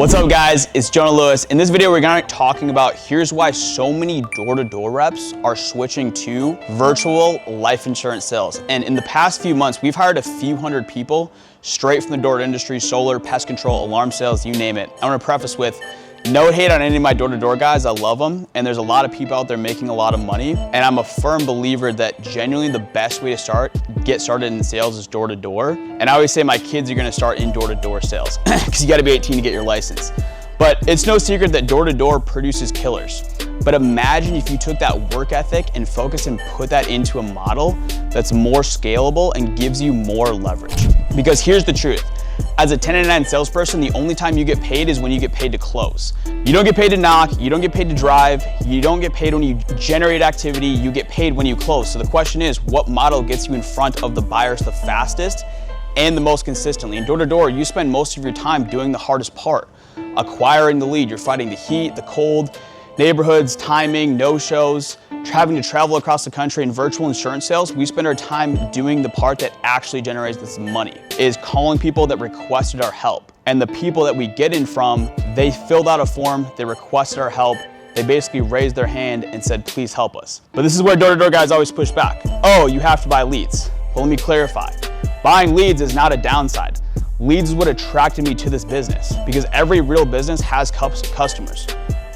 What's up guys, it's Jonah Lewis. In this video, we're gonna be talking about here's why so many door-to-door reps are switching to virtual life insurance sales. And in the past few months, we've hired a few hundred people straight from the door industry, solar, pest control, alarm sales, you name it. I wanna preface with no hate on any of my door-to-door guys, I love them. And there's a lot of people out there making a lot of money. And I'm a firm believer that genuinely the best way to get started in sales is door-to-door. And I always say my kids are gonna start in door-to-door sales because you gotta be 18 to get your license. But it's no secret that door-to-door produces killers. But imagine if you took that work ethic and focus and put that into a model that's more scalable and gives you more leverage. Because here's the truth. As a 1099 salesperson, the only time you get paid is when you get paid to close. You don't get paid to knock, you don't get paid to drive, you don't get paid when you generate activity, you get paid when you close. So the question is, what model gets you in front of the buyers the fastest and the most consistently? In door-to-door, you spend most of your time doing the hardest part, acquiring the lead. You're fighting the heat, the cold, neighborhoods, timing, no-shows, having to travel across the country. In virtual insurance sales, we spend our time doing the part that actually generates this money, is calling people that requested our help. And the people that we get in from, they filled out a form, they requested our help, they basically raised their hand and said, please help us. But this is where door-to-door guys always push back. Oh, you have to buy leads. Well, let me clarify. Buying leads is not a downside. Leads is what attracted me to this business because every real business has customers.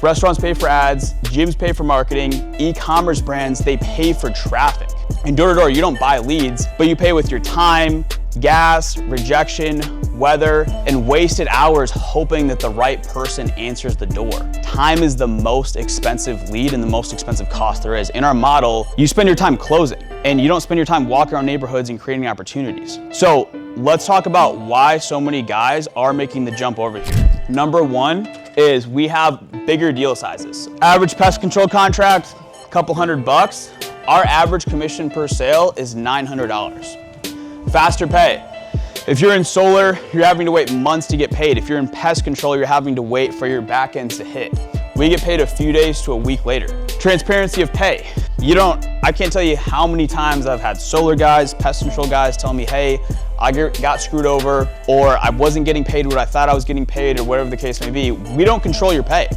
Restaurants pay for ads, gyms pay for marketing, e-commerce brands, they pay for traffic. In door-to-door, you don't buy leads, but you pay with your time, gas, rejection, weather, and wasted hours hoping that the right person answers the door. Time is the most expensive lead and the most expensive cost there is. In our model, you spend your time closing and you don't spend your time walking around neighborhoods and creating opportunities. So let's talk about why so many guys are making the jump over here. Number one is we have bigger deal sizes. Average pest control contract, a couple $100. Our average commission per sale is $900. Faster pay. If you're in solar, you're having to wait months to get paid. If you're in pest control, you're having to wait for your back ends to hit. We get paid a few days to a week later. Transparency of pay. I can't tell you how many times I've had solar guys, pest control guys tell me, hey, I got screwed over, or I wasn't getting paid what I thought I was getting paid, or whatever the case may be. We don't control your pay.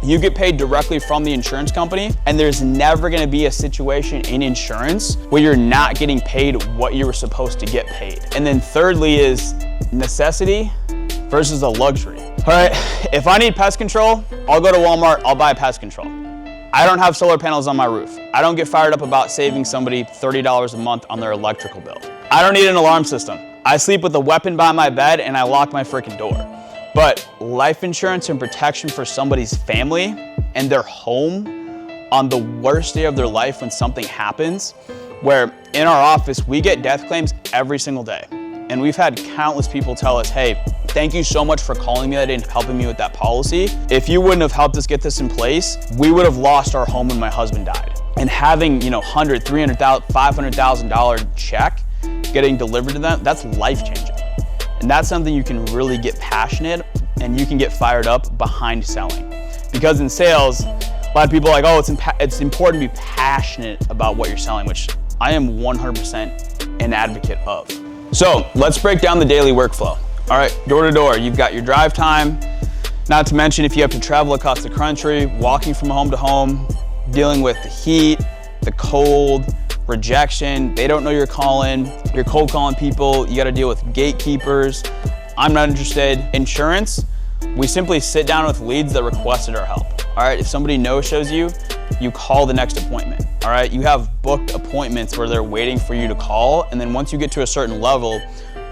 You get paid directly from the insurance company, and there's never gonna be a situation in insurance where you're not getting paid what you were supposed to get paid. And then thirdly is necessity versus a luxury. All right, if I need pest control, I'll go to Walmart, I'll buy pest control. I don't have solar panels on my roof. I don't get fired up about saving somebody $30 a month on their electrical bill. I don't need an alarm system. I sleep with a weapon by my bed and I lock my freaking door. But life insurance and protection for somebody's family and their home on the worst day of their life when something happens, where in our office, we get death claims every single day. And we've had countless people tell us, hey, thank you so much for calling me that day and helping me with that policy. If you wouldn't have helped us get this in place, we would have lost our home when my husband died. And having, $100,000, $300,000, $500,000 check getting delivered to them, that's life-changing. And that's something you can really get passionate and you can get fired up behind selling. Because in sales, a lot of people are like, oh, it's important to be passionate about what you're selling, which I am 100% an advocate of. So let's break down the daily workflow. All right, door to door, you've got your drive time, not to mention if you have to travel across the country, walking from home to home, dealing with the heat, the cold, rejection, they don't know you're calling, you're cold calling people, you gotta deal with gatekeepers, I'm not interested. Insurance, we simply sit down with leads that requested our help. All right, if somebody no-shows you, you call the next appointment. All right, you have booked appointments where they're waiting for you to call, and then once you get to a certain level,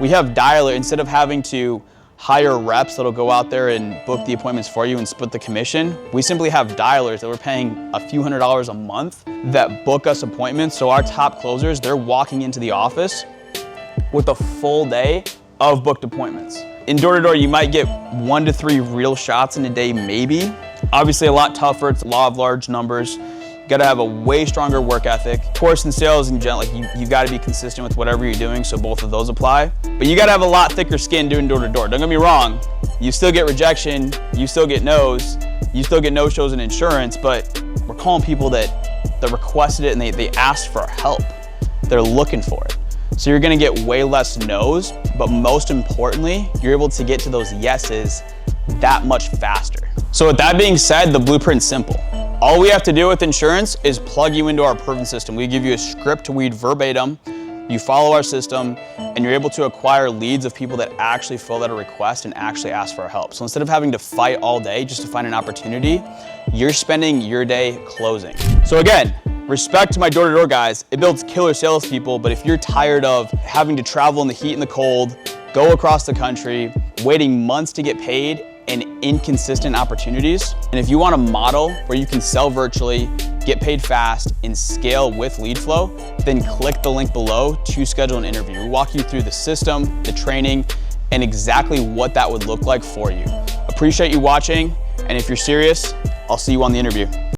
we have dialer, instead of having to hire reps that'll go out there and book the appointments for you and split the commission, we simply have dialers that we're paying a few $100s a month that book us appointments. So our top closers, they're walking into the office with a full day of booked appointments. In door-to-door, you might get 1 to 3 real shots in a day, maybe. Obviously a lot tougher, it's a law of large numbers. You gotta have a way stronger work ethic. Of course, in sales in general, you gotta be consistent with whatever you're doing, so both of those apply. But you gotta have a lot thicker skin doing door-to-door. Don't get me wrong, you still get rejection, you still get no's, you still get no-shows in insurance, but we're calling people that requested it and they asked for our help. They're looking for it. So you're gonna get way less no's, but most importantly, you're able to get to those yeses that much faster. So with that being said, the blueprint's simple. All we have to do with insurance is plug you into our proven system. We give you a script to read verbatim, you follow our system, and you're able to acquire leads of people that actually fill out a request and actually ask for our help. So instead of having to fight all day just to find an opportunity, you're spending your day closing. So again, respect to my door-to-door guys, it builds killer salespeople, but if you're tired of having to travel in the heat and the cold, go across the country, waiting months to get paid, and inconsistent opportunities, and if you want a model where you can sell virtually, get paid fast, and scale with lead flow, then click the link below to schedule an interview. We'll walk you through the system, the training, and exactly what that would look like for you. Appreciate you watching, and if you're serious, I'll see you on the interview.